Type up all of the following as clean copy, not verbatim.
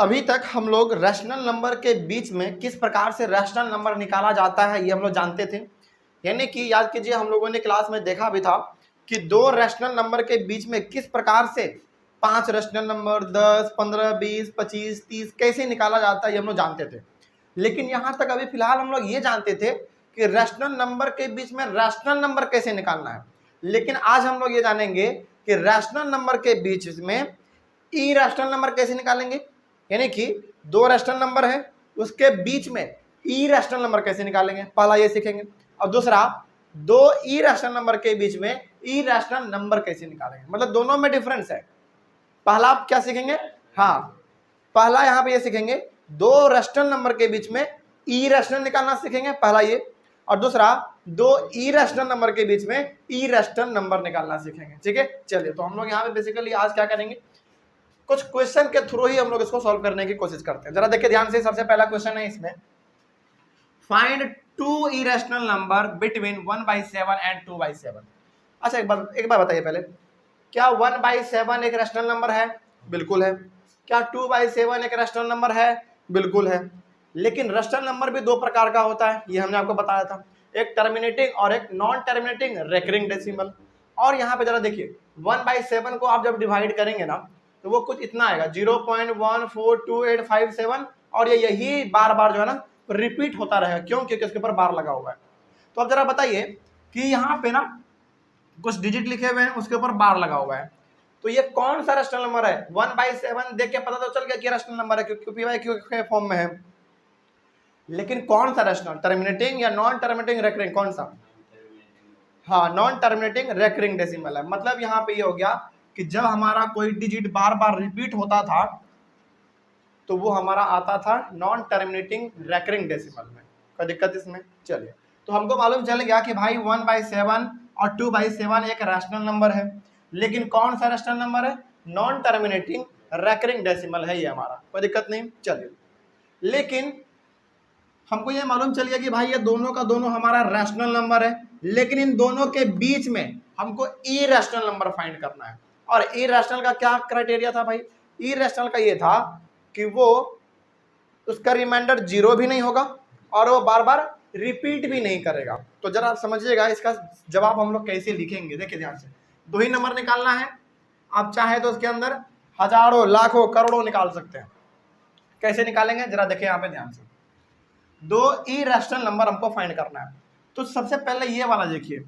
अभी तक हम लोग रैशनल नंबर के बीच में किस प्रकार से रैशनल नंबर निकाला जाता है ये हम लोग जानते थे। यानी कि याद कीजिए, हम लोगों ने क्लास में देखा भी था कि दो रैशनल नंबर के बीच में किस प्रकार से 5 रैशनल नंबर 10, 15, 20, 25, 30 कैसे निकाला जाता है ये हम लोग जानते थे। लेकिन यहाँ तक अभी फिलहाल हम लोग ये जानते थे कि रैशनल नंबर के बीच में रैशनल नंबर कैसे निकालना है। लेकिन आज हम लोग ये जानेंगे कि रैशनल नंबर के बीच में इरेशनल नंबर कैसे निकालेंगे। यानी कि दो रैशनल नंबर है, उसके बीच में इरेशनल नंबर कैसे निकालेंगे, पहला ये सीखेंगे। और दूसरा, दो इरेशनल नंबर के बीच में इरेशनल नंबर कैसे निकालेंगे, मतलब दोनों में डिफरेंस है। पहला आप क्या सीखेंगे, हाँ पहला यहाँ पे ये सीखेंगे, दो रैशनल नंबर के बीच में इरेशनल निकालना सीखेंगे, पहला ये। और दूसरा, दो इरेशनल नंबर के बीच में इरेशनल नंबर निकालना सीखेंगे। ठीक है, चलिए तो हम लोग यहाँ पे बेसिकली आज क्या करेंगे, कुछ क्वेश्चन के थ्रू ही हम लोग इसको सॉल्व करने की कोशिश करते हैं। जरा देखिए ध्यान से, सबसे पहला क्वेश्चन है इसमें, find two irrational number between 1/7 and 2/7। अच्छा एक बार बताइए पहले, क्या 1/7 एक रैशनल नंबर है? बिल्कुल है। क्या 2/7 एक रैशनल नंबर है? बिल्कुल है। लेकिन रैशनल नंबर भी दो प्रकार का होता है, ये हमने आपको बताया था, एक टर्मिनेटिंग और एक नॉन टर्मिनेटिंग रेकरिंग डेसिमल। और यहाँ पे जरा देखिए, 1/7 को आप जब डिवाइड करेंगे ना तो वो कुछ इतना आएगा 0.142857, और ये यही बार बार जो है ना रिपीट होता रहेगा। क्यों? क्योंकि उसके ऊपर बार लगा हुआ है। तो अब जरा बताइए कि यहाँ पे ना कुछ डिजिट लिखे हुए हैं, उसके ऊपर बार लगा हुआ है, तो ये कौन सा रैशनल नंबर है? 1/7 देख के पता तो चल गया कि रैशनल नंबर है, क्योंकि पी वाई क्यू के फॉर्म में है। लेकिन कौन सा रैशनल, टर्मिनेटिंग या नॉन टर्मिनेटिंग रेकरिंग, कौन सा? हाँ, नॉन टर्मिनेटिंग रेकरिंग डेसिमल है। मतलब यहाँ पे ये हो गया कि जब हमारा कोई डिजिट बार बार रिपीट होता था तो वो हमारा आता था नॉन टर्मिनेटिंग रेकरिंग डेसिमल में। कोई दिक्कत इसमें? चलिए, तो हमको मालूम चल गया कि भाई 1/7 और 2/7 एक रैशनल नंबर है। लेकिन कौन सा रैशनल नंबर है? नॉन टर्मिनेटिंग रेकरिंग डेसिमल है ये हमारा। कोई दिक्कत नहीं, चलिए। लेकिन हमको ये मालूम चल गया कि भाई ये दोनों का दोनों हमारा रैशनल नंबर है, लेकिन इन दोनों के बीच में हमको इरेशनल नंबर फाइंड करना है। और इरेशनल का क्या क्राइटेरिया था भाई? इरेशनल का ये था कि वो उसका रिमाइंडर 0 भी नहीं होगा और वो बार बार रिपीट भी नहीं करेगा। तो जरा आप समझिएगा इसका जवाब हम लोग कैसे लिखेंगे। देखिए ध्यान से, दो ही नंबर निकालना है, आप चाहे तो उसके अंदर हजारों लाखों करोड़ों निकाल सकते हैं। कैसे निकालेंगे जरा देखिए यहाँ पे ध्यान से। दो इरेशनल नंबर हमको फाइंड करना है, तो सबसे पहले ये वाला देखिए,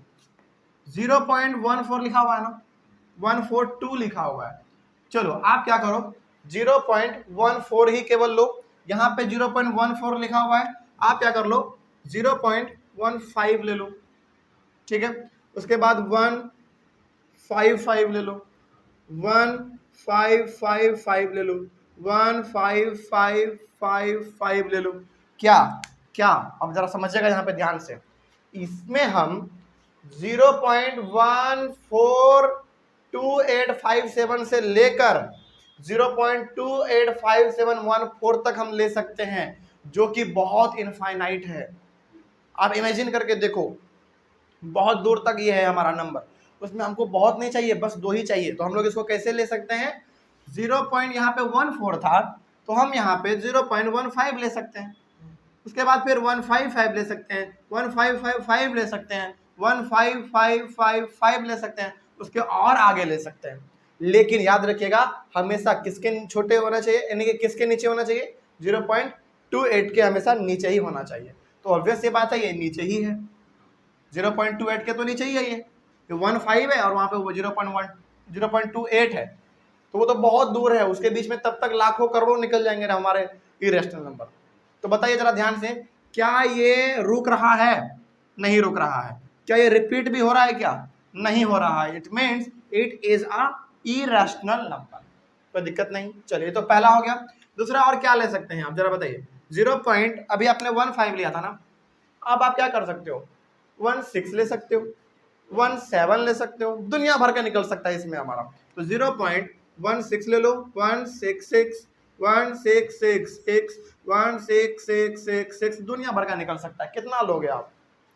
0.14 लिखा हुआ है ना, 142 लिखा हुआ है। चलो आप क्या करो, 0.14 ही केवल लो। यहाँ पे 0.14 लिखा हुआ है, आप क्या कर लो 0.15 ले लो। ठीक है, उसके बाद 155 ले लो, 1555 ले लो, 15555 ले लो। क्या क्या अब जरा समझिएगा यहाँ पे ध्यान से, इसमें हम 0.142857 से लेकर 0.285714 तक हम ले सकते हैं, जो कि बहुत इनफाइनाइट है। आप इमेजिन करके देखो, बहुत दूर तक ये है हमारा नंबर, उसमें हमको बहुत नहीं चाहिए, बस दो ही चाहिए। तो हम लोग इसको कैसे ले सकते हैं, 0. यहाँ पे 14 था तो हम यहाँ पे 0.15 ले सकते हैं, उसके बाद फिर 155 ले सकते हैं, 1555 ले सकते हैं, 15555 ले सकते हैं, उसके और आगे ले सकते हैं। लेकिन याद रखिएगा हमेशा किसके छोटे होना चाहिए, यानी कि किसके नीचे होना चाहिए, 0.28 के हमेशा नीचे ही होना चाहिए। तो ऑब्वियस ये बात है, ये नीचे ही है, 0.28 के तो नीचे ही है, ये 15 है और वहाँ पे वो 0.28 है, तो वो तो बहुत दूर है, उसके बीच में तब तक लाखों करोड़ों निकल जाएंगे हमारे इरेशनल नंबर। तो बताइए जरा ध्यान से, क्या ये रुक रहा है? नहीं रुक रहा है। क्या ये रिपीट भी हो रहा है? क्या नहीं हो रहा है। It means it is a irrational number. कोई दिक्कत नहीं, चलिए तो पहला हो गया। दूसरा और क्या ले सकते हैं आप जरा बताइए, 0. अभी आपने 15 लिया था ना, अब आप क्या कर सकते हो, 16 ले सकते हो, 17 ले सकते हो, दुनिया भर का निकल सकता है इसमें हमारा। तो 0.16 ले लो, 166 1666 16666 दुनिया भर का निकल सकता है। कितना लोगे आप,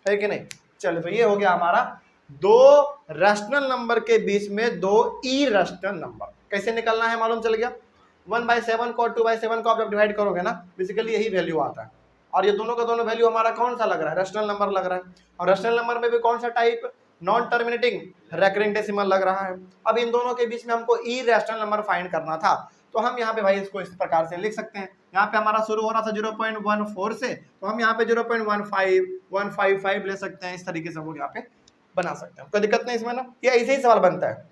है कि नहीं? चलो तो ये हो गया हमारा दो रैशनल नंबर के बीच में दो इरेशनल नंबर। कैसे निकलना है मालूम चल गया। 1/7 को और 2/7 को आप जब डिवाइड करोगे ना, बेसिकली यही वैल्यू आता है। और ये दोनों का दोनों वैल्यू हमारा कौन सा लग रहा है? रैशनल नंबर लग रहा है। और रैशनल नंबर में भी कौन सा type? Non terminating recurring decimal लग रहा है। अब इन दोनों के बीच में हमको इरेशनल नंबर फाइंड करना था, तो हम यहाँ पे भाई इसको इस प्रकार से लिख सकते हैं। यहाँ पे हमारा शुरू हो रहा था 0.14 से, तो हम यहाँ पे 0.15 155 ले सकते हैं। इस तरीके से हम लोग यहाँ पे बना सकते हैं, कोई दिक्कत नहीं इसमें ना, ये ऐसे ही सवाल बनता है।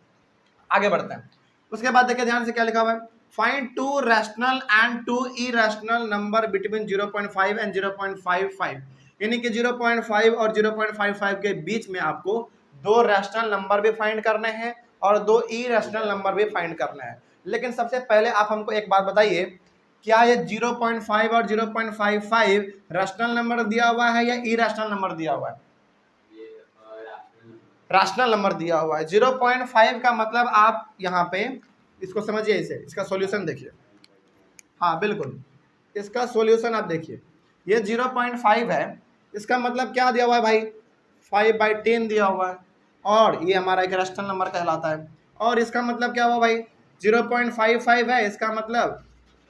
आगे बढ़ते हैं। उसके बाद देखिए ध्यान से क्या लिखा हुआ है, find 2 rational and 2 irrational number between 0.5 and 0.55, यानी कि 0.5 और 0.55 के बीच में आपको 2 रैशनल नंबर भी फाइंड करने हैं और 2 इरेशनल नंबर भी फाइंड करने हैं। लेकिन सबसे पहले आप हमको एक बात बताइए, क्या ये 0.5 और 0.55 रैशनल नंबर दिया हुआ है या इरेशनल नंबर दिया हुआ है? रैशनल नंबर दिया हुआ है। 0.5 का मतलब आप यहाँ पे इसको समझिए, इसे इसका सॉल्यूशन देखिए। हाँ बिल्कुल, इसका सॉल्यूशन आप देखिए, ये 0.5 है, इसका मतलब क्या दिया हुआ है भाई? 5/10 दिया हुआ है, और ये हमारा एक रैशनल नंबर कहलाता है। और इसका मतलब क्या हुआ भाई? 0.55 है, इसका मतलब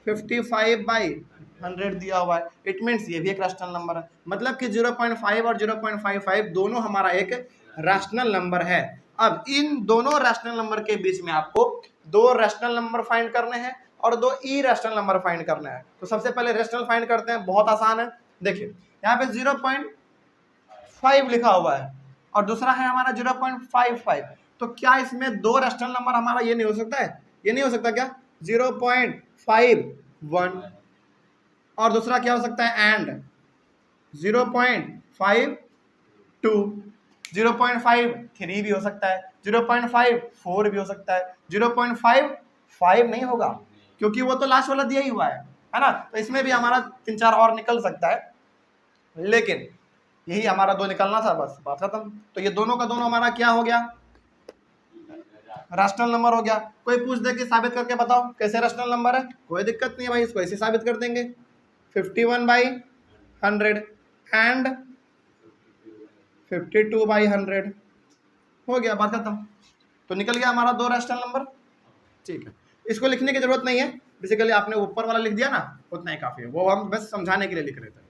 55/100 दिया हुआ है। इट मीन्स ये भी एक रैशनल नंबर है। मतलब कि 0.5 और 0.55 दोनों हमारा एक रैशनल नंबर है। अब इन दोनों रैशनल नंबर के बीच में आपको 2 रैशनल नंबर फाइंड करने हैं और 2 इरेशनल नंबर फाइंड करना है। तो सबसे पहले रैशनल फाइंड करते हैं, बहुत आसान है। देखिए यहाँ पे 0.5 लिखा हुआ है और दूसरा है हमारा 0.55, तो क्या इसमें 2 रैशनल नंबर हमारा ये नहीं हो सकता है? ये नहीं हो सकता क्या? 0.51 और दूसरा क्या हो सकता है? एंड 0.52, 0.53 भी हो सकता है, 0.54 भी हो सकता है, 0.55 नहीं होगा क्योंकि वो तो लास्ट वाला दिया ही हुआ है ना। तो इसमें भी हमारा 3-4 और निकल सकता है, लेकिन यही हमारा 2 निकलना था, बस बात खत्म। तो ये दोनों का दोनों हमारा क्या हो गया? रैशनल नंबर हो गया। कोई पूछ दे कि साबित करके बताओ कैसे रैशनल नंबर है, कोई दिक्कत नहीं है भाई, इसको ऐसे साबित कर देंगे। 51/100 एंड 52/100 हो गया, बात खत्म। तो निकल गया हमारा 2 रैशनल नंबर। ठीक है, इसको लिखने की जरूरत नहीं है, बेसिकली आपने ऊपर वाला लिख दिया ना, उतना ही काफी है, वो हम बस समझाने के लिए लिख रहे थे।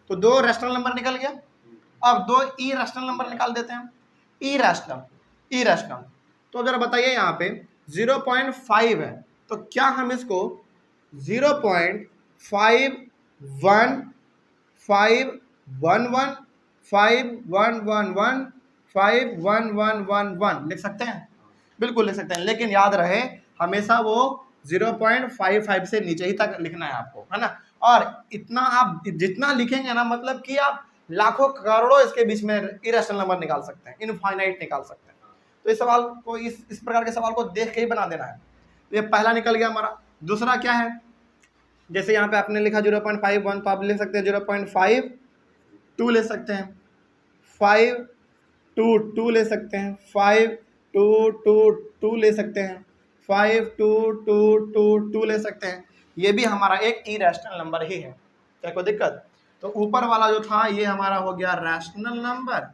तो 2 रैशनल नंबर निकल गया। अब 2 इरेशनल नंबर निकाल देते हैं। इरेशनल तो जरा बताइए, यहाँ पे 0.5 है, तो क्या हम इसको 0.5151515151 लिख सकते हैं? बिल्कुल लिख सकते हैं, लेकिन याद रहे हमेशा वो 0.55 से नीचे ही तक लिखना है आपको, है ना। और इतना आप जितना लिखेंगे ना, मतलब कि आप लाखों करोड़ों इसके बीच में इरेशनल नंबर निकाल सकते हैं, इनफाइनाइट निकाल सकते हैं। तो इस सवाल को इस प्रकार के सवाल को देख के ही बना देना है। तो ये पहला निकल गया हमारा। दूसरा क्या है? जैसे यहाँ पे आपने लिखा 0.51, तो आप लिख सकते हैं 0.52 ले सकते हैं, 522 ले सकते हैं, 5222 ले सकते हैं, 5222 ले सकते हैं। ये भी हमारा एक इरेशनल नंबर ही है, क्या कोई दिक्कत? तो ऊपर वाला जो था ये हमारा हो गया रैशनल नंबर,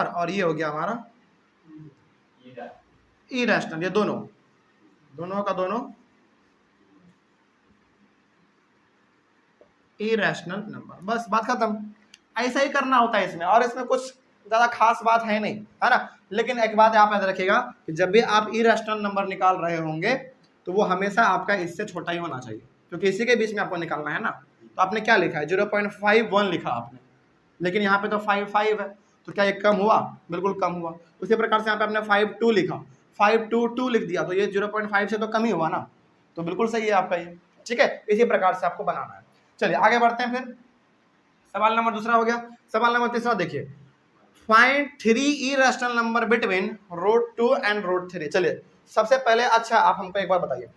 और ये हो गया हमारा इरेशनल। ये दोनों का दोनों इरेशनल नंबर, बस बात खत्म। ऐसा ही करना होता है इसमें, और इसमें कुछ ज्यादा खास बात है नहीं, है ना। लेकिन एक बात आप याद रखिएगा कि जब भी आप इरेशनल नंबर निकाल रहे होंगे तो वो हमेशा आपका इससे छोटा ही होना चाहिए, क्योंकि इसी के बीच में आपको निकालना है ना। तो आपने क्या लिखा है? 0.51 लिखा आपने, लेकिन यहाँ पे तो 55 है, तो क्या ये कम हुआ? बिल्कुल कम हुआ। उसी प्रकार से यहाँ पे आपने 52 लिखा, 522 लिख दिया, तो ये 0.5 से तो कम ही हुआ ना, तो बिल्कुल सही है आपका ये। ठीक है, इसी प्रकार से आपको बनाना है। चलिए आगे बढ़ते हैं। फिर सवाल नंबर दूसरा हो गया। सवाल नंबर तीसरा देखिए, find 3 irrational number between √2 and √3। चलिए सबसे पहले अच्छा आप हमको एक बार बताइए,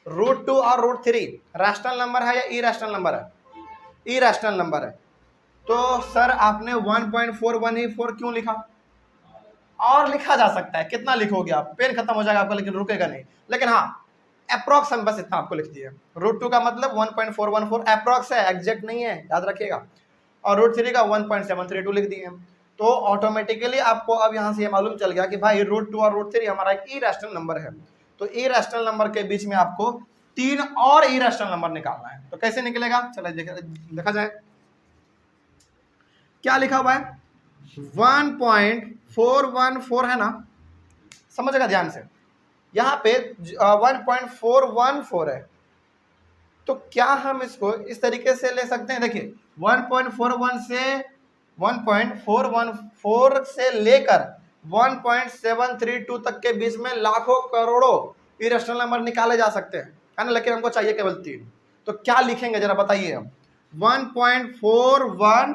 √2 और √3 रैशनल नंबर है या इरेशनल नंबर है? इरेशनल नंबर है। तो सर आपने 1.414 क्यों लिखा? और लिखा जा सकता है, कितना लिखोगे आप? पेन खत्म हो जाएगा आपका, लेकिन रुकेगा नहीं। लेकिन हाँ, अप्रॉक्स हम बस इतना आपको लिख दिए। √2 का मतलब 1.414 अप्रॉक्स है, एग्जैक्ट नहीं है, याद रखिएगा। और √3 का 1.732 लिख दिए। तो ऑटोमेटिकली आपको अब यहाँ से ये मालूम चल गया कि भाई √2 और √3 हमारा एक इरेशनल नंबर है। तो इरेशनल नंबर के बीच में आपको 3 और इरेशनल नंबर निकालना है। तो कैसे निकलेगा, चलो देखा जाए। क्या लिखा हुआ है, 1.414 है ना, समझेगा ध्यान से। यहाँ पे 1.414 है, तो क्या हम इसको इस तरीके से ले सकते हैं। देखिए 1.41 से 1.414 से लेकर 1.732 तक के बीच में लाखों करोड़ों इरेशनल नंबर निकाले जा सकते हैं, है ना, लेकिन हमको चाहिए केवल 3। तो क्या लिखेंगे जरा बताइए हम। 1.41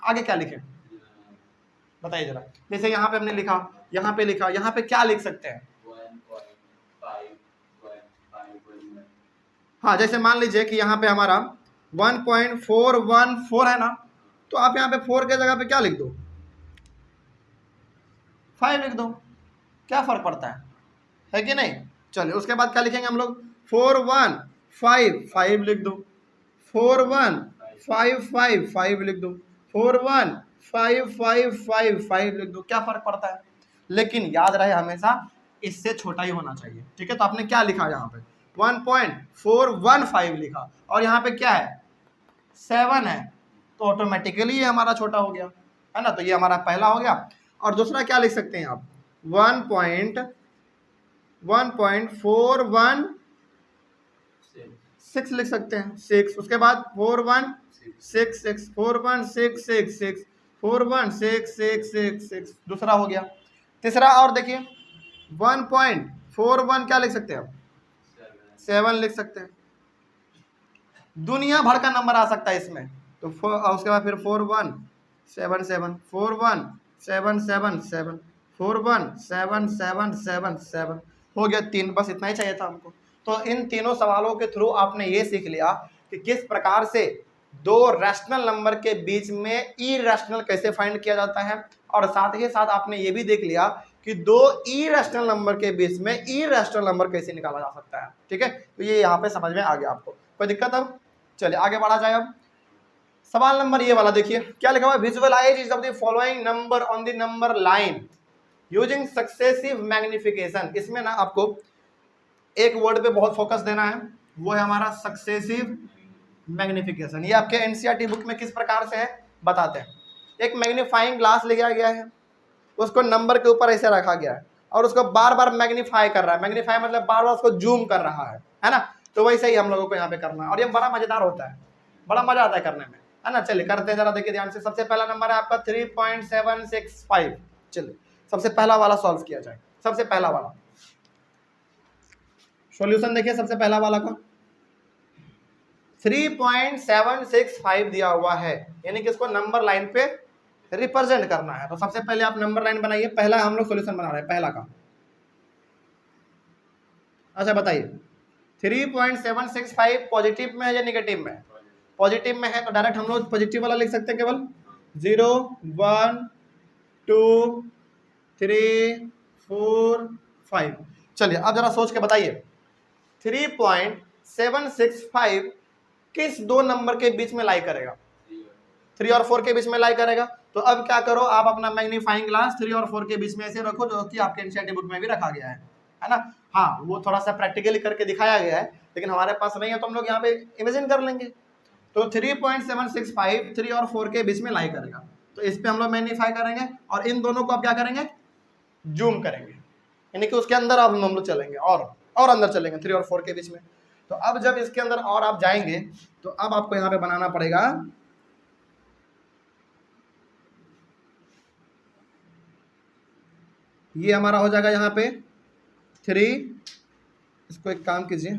आगे क्या लिखें बताइए जरा। जैसे यहाँ पे हमने लिखा, यहाँ पे लिखा, यहाँ पे क्या लिख सकते हैं। हाँ, जैसे मान लीजिए कि यहाँ पे हमारा 1.414 है ना, तो आप यहाँ पे 4 के जगह पे क्या लिख दो, 5 लिख दो, क्या फर्क पड़ता है कि नहीं। चलिए उसके बाद क्या लिखेंगे हम लोग, 4155 लिख दो, 4155 लिख दो, 415555 लिख दो, क्या फर्क पड़ता है। लेकिन याद रहे हमेशा इससे छोटा ही होना चाहिए, ठीक है। तो आपने क्या लिखा यहाँ पे 1.415 लिखा, और यहाँ पे क्या है 7 है, तो ऑटोमेटिकली ये हमारा छोटा हो गया, है ना। तो ये हमारा पहला हो गया। और दूसरा क्या लिख सकते हैं आप, 1.416 लिख सकते हैं, 6। उसके बाद 4166 41666 41666 दूसरा हो गया। तीसरा और देखिए 1.41 क्या लिख सकते हैं आप, 7 लिख सकते हैं। दुनिया भर का नंबर आ सकता है इसमें। तो उसके बाद फिर 4177 41777 41777 हो गया 3। बस इतना ही चाहिए था हमको। तो इन तीनों सवालों के थ्रू आपने ये सीख लिया कि किस प्रकार से दो रैशनल नंबर के बीच में इरेशनल कैसे फाइंड किया जाता है, और साथ ही साथ आपने ये भी देख लिया कि दो इरेशनल नंबर के बीच में इरेशनल नंबर कैसे निकाला जा सकता है, ठीक है। तो ये यहाँ पे समझ में आ गया आपको, कोई दिक्कत। अब चलिए आगे बढ़ा जाए। अब सवाल नंबर ये वाला देखिए क्या लिखा हुआ है, visualise each of the following number on the number line using successive magnification. इसमें ना आपको एक वर्ड पे बहुत फोकस देना है, वो है हमारा सक्सेसिव मैग्निफिकेशन। ये आपके एनसीईआरटी बुक में किस प्रकार से है बताते हैं। एक मैग्नीफाइंग ग्लास लिया गया है, उसको नंबर के ऊपर ऐसे रखा गया है, और उसको बार बार मैग्नीफाई कर रहा है। मैग्नीफाई मतलब बार बार उसको जूम कर रहा है ना। तो वैसे ही हम लोगों को यहाँ पे करना है, और ये बड़ा मजेदार होता है, बड़ा मजा आता है करने में, है ना। चलिए करते हैं जरा, देखिए ध्यान से। सबसे पहला नंबर है आपका 3.765। चलिए सबसे पहला वाला सॉल्व किया जाए। सबसे पहला वाला सॉल्यूशन देखिए, सबसे पहला वाला का 3.765 दिया हुआ है, यानी कि इसको नंबर लाइन पे रिप्रेजेंट करना है। तो सबसे पहले आप नंबर लाइन बनाइए। पहला हम लोग सॉल्यूशन बना रहे हैं पहला का। अच्छा बताइए 3.765 पॉजिटिव में है या निगेटिव में है। पॉजिटिव में है तो डायरेक्ट हम लोग पॉजिटिव वाला लिख सकते हैं, केवल 0 1 2 3 4 5। चलिए अब जरा सोच के बताइए 3.765 किस दो नंबर के बीच में लाई करेगा, 3 और 4 के बीच में लाई करेगा। तो अब क्या करो, आप अपना मैग्नीफाइंग ग्लास 3 और 4 के बीच में ऐसे रखो, जो कि आपके एनसीईआरटी बुक में भी रखा गया है ना। हाँ वो थोड़ा सा प्रैक्टिकली करके दिखाया गया है, लेकिन हमारे पास नहीं है, तो हम लोग यहाँ पे इमेजिन कर लेंगे। तो 3.765 3 और 4 के बीच में लाई करेगा, तो इस पे हम लोग मैग्नीफाई करेंगे, और इन दोनों को आप क्या करेंगे, जूम करेंगे, यानी कि उसके अंदर अब हम लोग चलेंगे और अंदर चलेंगे 3 और 4 के बीच में। तो अब जब इसके अंदर और आप जाएंगे, तो अब आपको यहाँ पे बनाना पड़ेगा ये हमारा हो जाएगा यहाँ पे 3। इसको एक काम कीजिए,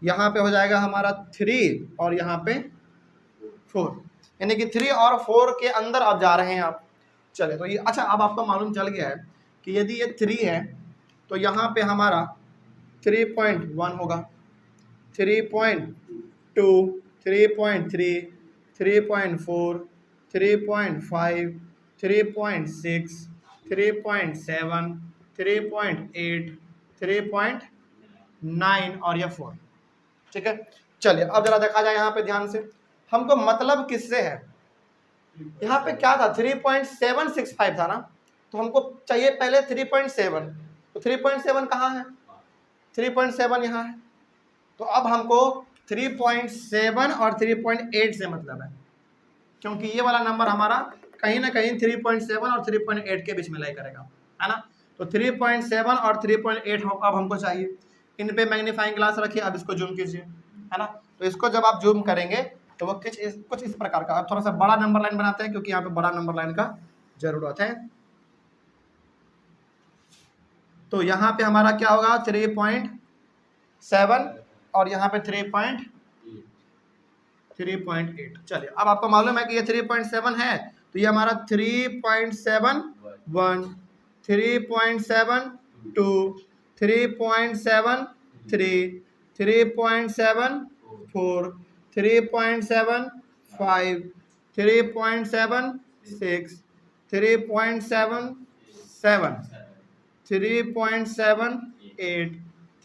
यहाँ पे हो जाएगा हमारा 3 और यहाँ पे 4, यानी कि 3 और 4 के अंदर आप जा रहे हैं आप। चले तो ये अच्छा, अब आपको मालूम चल गया है कि यदि ये 3 है तो यहाँ पे हमारा 3.1 होगा, 3.2 3.3 3.4 3.5 3.6 3.7 3.8 3.9 और ये 4, ठीक है। चलिए अब जरा देखा जाए यहाँ पे ध्यान से। हमको मतलब किससे है, यहाँ पे क्या था 3.765 था ना, तो हमको चाहिए पहले 3.7, तो 3.7 कहाँ है, 3.7 यहाँ है। तो अब हमको 3.7 और 3.8 से मतलब है, क्योंकि ये वाला नंबर हमारा कहीं ना कहीं 3.7 और 3.8 के बीच में लाई करेगा, है ना। तो 3.7 और 3.8 अब हमको चाहिए। इन पे मैग्नीफाइंग ग्लास रखिए, अब इसको जूम कीजिए, है ना। तो इसको जब आप जूम करेंगे तो वो कुछ इस प्रकार का, अब थोड़ा सा बड़ा नंबर लाइन बनाते हैं क्योंकि यहाँ पे बड़ा नंबर लाइन का जरूरत है। तो यहाँ पे हमारा क्या होगा 3.7 और यहाँ पे 3.8। चलिए, अब आपको मालूम है कि ये 3.7 है, तो ये हमारा 3.71, 3.72, 3.73, 3.74, 3.75, 3.76, 3.77, 3.78,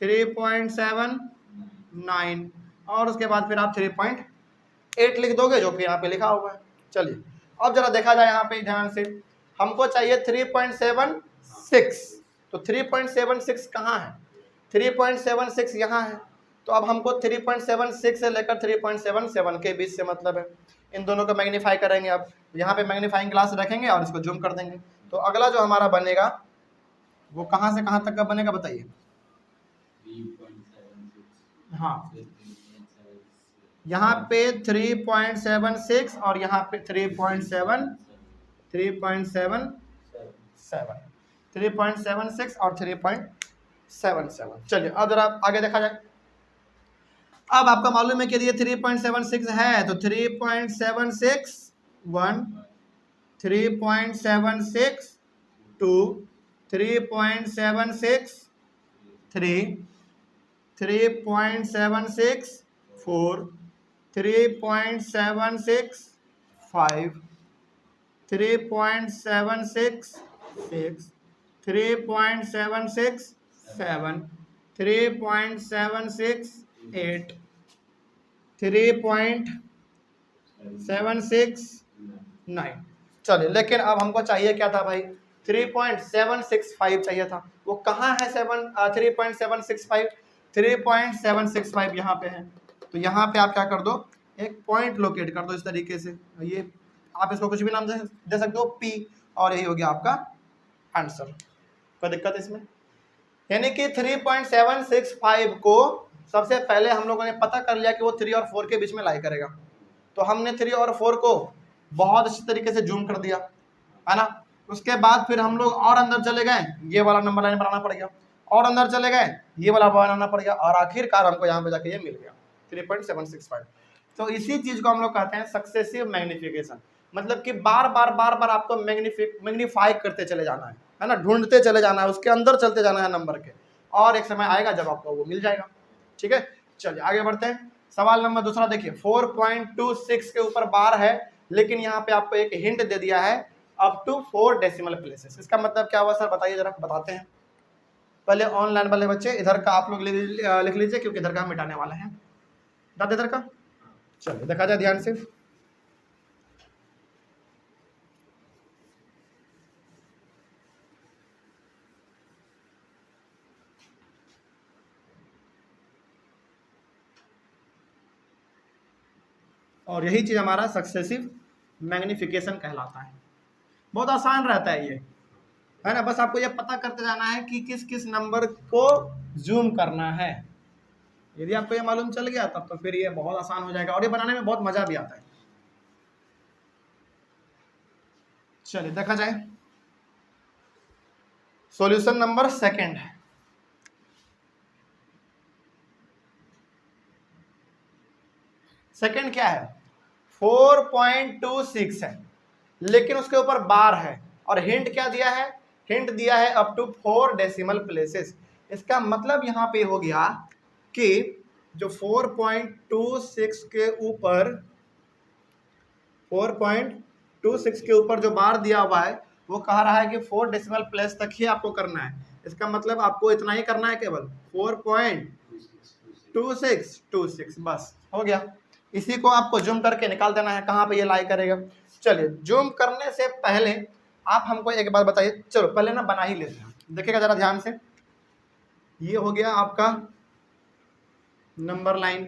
3.79 और उसके बाद फिर आप 3.8 लिख दोगे जो कि यहाँ पे लिखा हुआ है। चलिए, अब जरा देखा जाए यहाँ पे ध्यान से, हमको चाहिए 3.76, तो 3.76 कहाँ है, 3.76 यहाँ है। तो अब हमको 3.76 से लेकर 3.77 के बीच से मतलब है, इन दोनों को मैग्नीफाई करेंगे। अब यहाँ पे मैग्नीफाइंग ग्लास रखेंगे और इसको जूम कर देंगे। तो अगला जो हमारा बनेगा वो कहाँ से कहाँ तक का बनेगा बताइए। हाँ, यहाँ पे 3.76 और यहाँ पे 3.76 और 3.77। चलिए, अब जरा आगे देखा जाए। अब आपका मालूम है कि ये 3.76 है, तो 3.76 1, 3.76 2, 3.76 3, 3.76 4, 3.76 5, 3.76 6, 3.76 7, 3.76 8, 3.76 9। चलिए, लेकिन अब हमको चाहिए क्या था भाई, 3.765 चाहिए था। वो कहाँ है 3.765, 3.765 यहाँ पे है। तो यहाँ पे आप क्या कर दो, एक पॉइंट लोकेट कर दो इस तरीके से, ये आप इसको कुछ भी नाम दे सकते हो P, और यही हो गया आपका आंसर। कोई दिक्कत इसमें, यानी कि 3.765 को सबसे पहले हम लोगों ने पता कर लिया कि वो 3 और 4 के बीच में लाई करेगा। तो हमने 3 और 4 को बहुत अच्छी तरीके से जूम कर दिया, है ना। उसके बाद फिर हम लोग और अंदर चले गए, ये वाला नंबर लाइन बनाना पड़ गया, और अंदर चले गए, ये वाला बनाना पड़ गया, और आखिरकार हमको यहाँ पे जाके ये मिल गया 3.765। तो इसी चीज को हम लोग कहते हैं सक्सेसिव मैग्निफिकेशन, मतलब कि बार बार आपको मैग्नीफाई करते चले जाना है ना, ढूंढते चले जाना है, उसके अंदर चलते जाना है नंबर के, और एक समय आएगा जब आपको वो मिल जाएगा। ठीक है, चलिए आगे बढ़ते हैं। सवाल नंबर दूसरा देखिए, 4.26 के ऊपर बार है, लेकिन यहाँ पे आपको एक हिंट दे दिया है अप टू 4 डेसिमल प्लेसेस। इसका मतलब क्या हुआ सर, बताइए जरा, बताते हैं। पहले ऑनलाइन वाले बच्चे इधर का आप लोग लिख लीजिए, क्योंकि इधर का मिटाने वाला है, दादा इधर का। चलिए देखा जाए ध्यान से, और यही चीज हमारा सक्सेसिव मैग्निफिकेशन कहलाता है। बहुत आसान रहता है ये, है ना। बस आपको ये पता करते जाना है कि किस किस नंबर को जूम करना है। यदि आपको ये मालूम चल गया तब तो फिर ये बहुत आसान हो जाएगा, और ये बनाने में बहुत मजा भी आता है। चलिए देखा जाए, सॉल्यूशन नंबर सेकंड है। सेकंड क्या है, 4.26 है, लेकिन उसके ऊपर बार है, और हिंट क्या दिया है, हिंट दिया है अप टू 4 डेसिमल प्लेसेस। इसका मतलब यहाँ पे हो गया कि जो 4.26 के ऊपर 4.26 के ऊपर जो बार दिया हुआ है, वो कह रहा है कि 4 डेसिमल प्लेस तक ही आपको करना है। इसका मतलब आपको इतना ही करना है, केवल 4.2626, बस हो गया। इसी को आपको जूम करके निकाल देना है कहाँ पे ये लाई करेगा। चलिए जूम करने से पहले आप हमको एक बात बताइए, चलो पहले ना बना ही लेते हैं, देखिएगा जरा ध्यान से। ये हो गया आपका नंबर लाइन,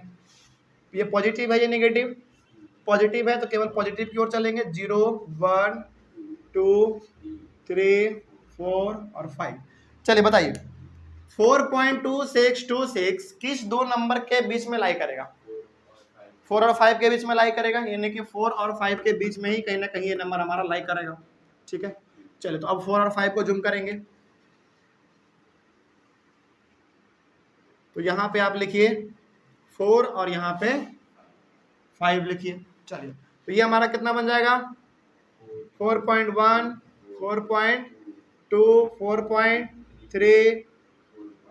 ये पॉजिटिव है ये नेगेटिव, पॉजिटिव है तो केवल पॉजिटिव की ओर चलेंगे, 0 1 2 3 4 और 5। चलिए बताइए 4.2626 किस दो नंबर के बीच में लाई करेगा? 4 और 5 के बीच में लाई करेगा, यानी कि 4 और 5 के बीच में ही कहीं ना कहीं ये नंबर हमारा लाई करेगा। ठीक है, चलिए तो अब 4 और 5 को जूम करेंगे, तो यहाँ पे आप लिखिए 4 और यहाँ पे 5 लिखिए। चलिए तो ये हमारा कितना बन जाएगा? 4.1 4.2 4.3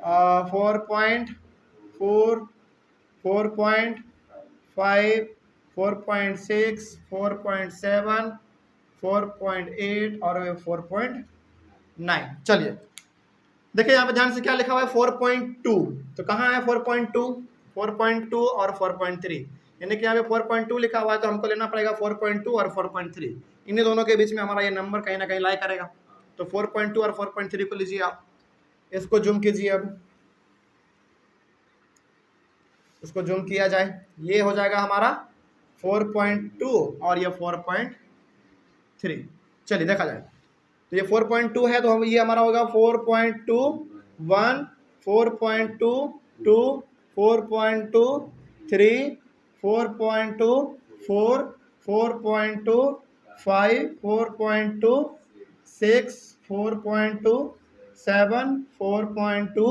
4.4 4.5 4.6 4.7 4.8 और 4.9। चलिए देखिए यहाँ पे ध्यान से क्या लिखा हुआ है 4.2, तो कहाँ है 4.2? 4.2 और 4.3, यानी कि यहाँ पे 4.2 लिखा हुआ है तो हमको लेना पड़ेगा 4.2 और 4.3, इन्हीं दोनों के बीच में हमारा ये नंबर कहीं ना कहीं लाई करेगा। तो 4.2 और 4.3 को लीजिए आप, इसको जूम कीजिए, अब इसको जूम किया जाए, ये हो जाएगा हमारा 4.2 और ये 4.3। चलिए देखा जाए तो ये 4.2 है तो हम ये हमारा होगा 4.2 1 4.2 2 4.2 3 4.2 4 4.2 5 4.2 6 4.2 7 4.2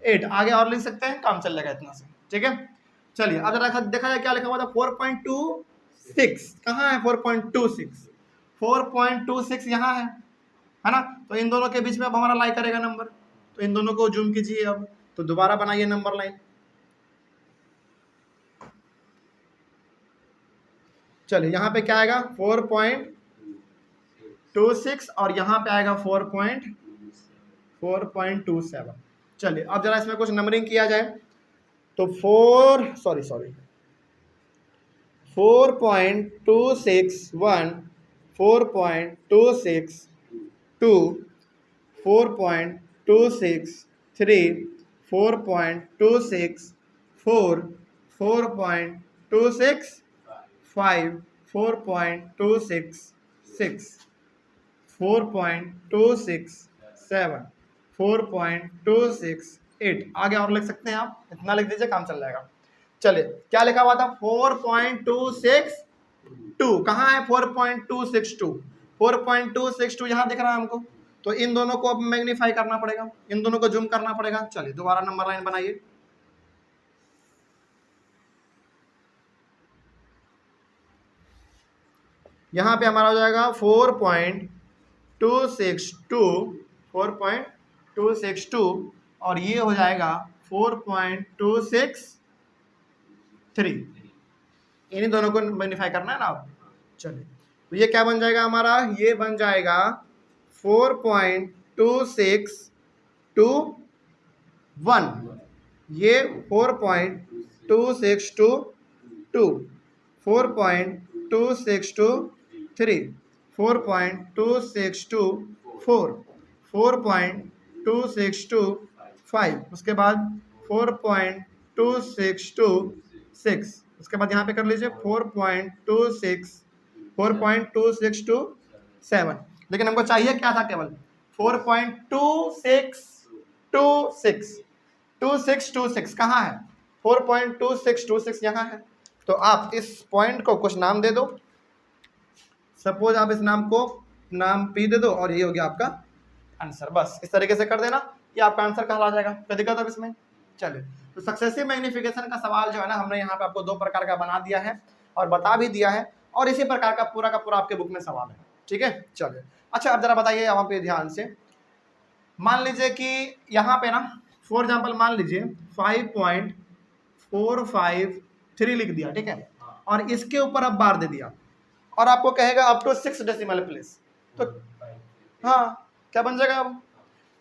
8, आगे और लिख सकते हैं, काम चल जाएगा इतना से। ठीक है, चलिए अब जरा देखा जाए क्या लिखा हुआ था 4.26, कहाँ है 4.26? 4.26 यहाँ है ना, तो इन दोनों के बीच में अब हमारा लाई करेगा नंबर, तो इन दोनों को जूम कीजिए अब, तो दोबारा बनाइए नंबर लाइन। चलिए यहाँ पे क्या आएगा 4.26 और यहाँ पे आएगा 4.27। चलिए अब जरा इसमें कुछ नंबरिंग किया जाए, तो 4.261 4.262 4.263 4.264 4.265 4.266 4.267 4.268, आगे और लिख सकते हैं आप, इतना लिख दीजिए काम चल जाएगा। चलिए क्या लिखा हुआ था 4.262, कहाँ है 4.262? 4.262 यहाँ दिख रहा है हमको, तो इन दोनों को अब मैग्नीफाई करना पड़ेगा, इन दोनों को जूम करना पड़ेगा। चलिए दोबारा नंबर लाइन बनाइए, यहाँ पे हमारा हो जाएगा 4.262 और ये हो जाएगा 4.263, इन्हीं दोनों को मैग्नीफाई करना है ना आप। चलिए तो ये क्या बन जाएगा हमारा, ये बन जाएगा 4.2621, ये 4.2622 4.2623 4.2624 4.2625, उसके बाद 4.2626, उसके बाद यहाँ पे कर लीजिए 4.2627, लेकिन हमको चाहिए क्या था, केवल 4.2626 कहाँ है? 4.2626 यहाँ है, तो आप इस पॉइंट को कुछ नाम दे दो, सपोज आप इस नाम को नाम पी दे दो और ये हो गया आपका आंसर। बस इस तरीके से कर देना, ये आपका आंसर कहला जाएगा। क्या दिक्कत है इसमें? चलिए तो सक्सेसिव मैग्निफिकेशन का सवाल जो है ना, हमने यहाँ पे आपको 2 प्रकार का बना दिया है और बता भी दिया है, और इसी प्रकार का पूरा आपके बुक में सवाल है। ठीक है, चलिए अच्छा अब जरा बताइए यहाँ पे ध्यान से, मान लीजिए कि यहाँ पे ना फॉर एग्जाम्पल मान लीजिए 5.453 लिख दिया, ठीक है, और इसके ऊपर अब बार दे दिया और आपको कहेगा अप टू 6 डेसिमल प्लेस, तो हाँ क्या बन जाएगा? अब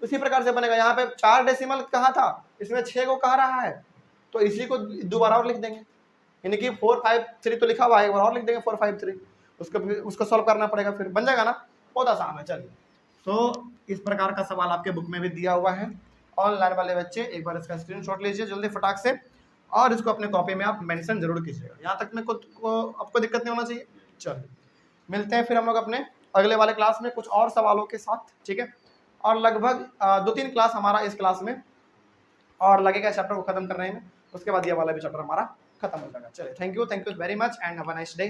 उसी प्रकार से बनेगा, यहाँ पे 4 डेसिमल कहा था, इसमें 6 को कह रहा है, तो इसी को दोबारा और लिख देंगे, यानी कि 453 तो लिखा हुआ है, एक बार और लिख देंगे 453, उसको सॉल्व करना पड़ेगा, फिर बन जाएगा ना, बहुत आसान है। चलिए, तो इस प्रकार का सवाल आपके बुक में भी दिया हुआ है। ऑनलाइन वाले बच्चे एक बार इसका स्क्रीनशॉट लीजिए जल्दी फटाक से, और इसको अपने कॉपी में आप मेंशन जरूर कीजिएगा। यहाँ तक में आपको दिक्कत नहीं होना चाहिए। चलिए, मिलते हैं फिर हम लोग अपने अगले वाले क्लास में कुछ और सवालों के साथ, ठीक है। और लगभग 2-3 क्लास हमारा इस क्लास में और लगेगा चैप्टर को खत्म करने में, उसके बाद ये वाला भी चैप्टर हमारा खत्म हो जाएगा। चलिए, thank you very much and have a nice day.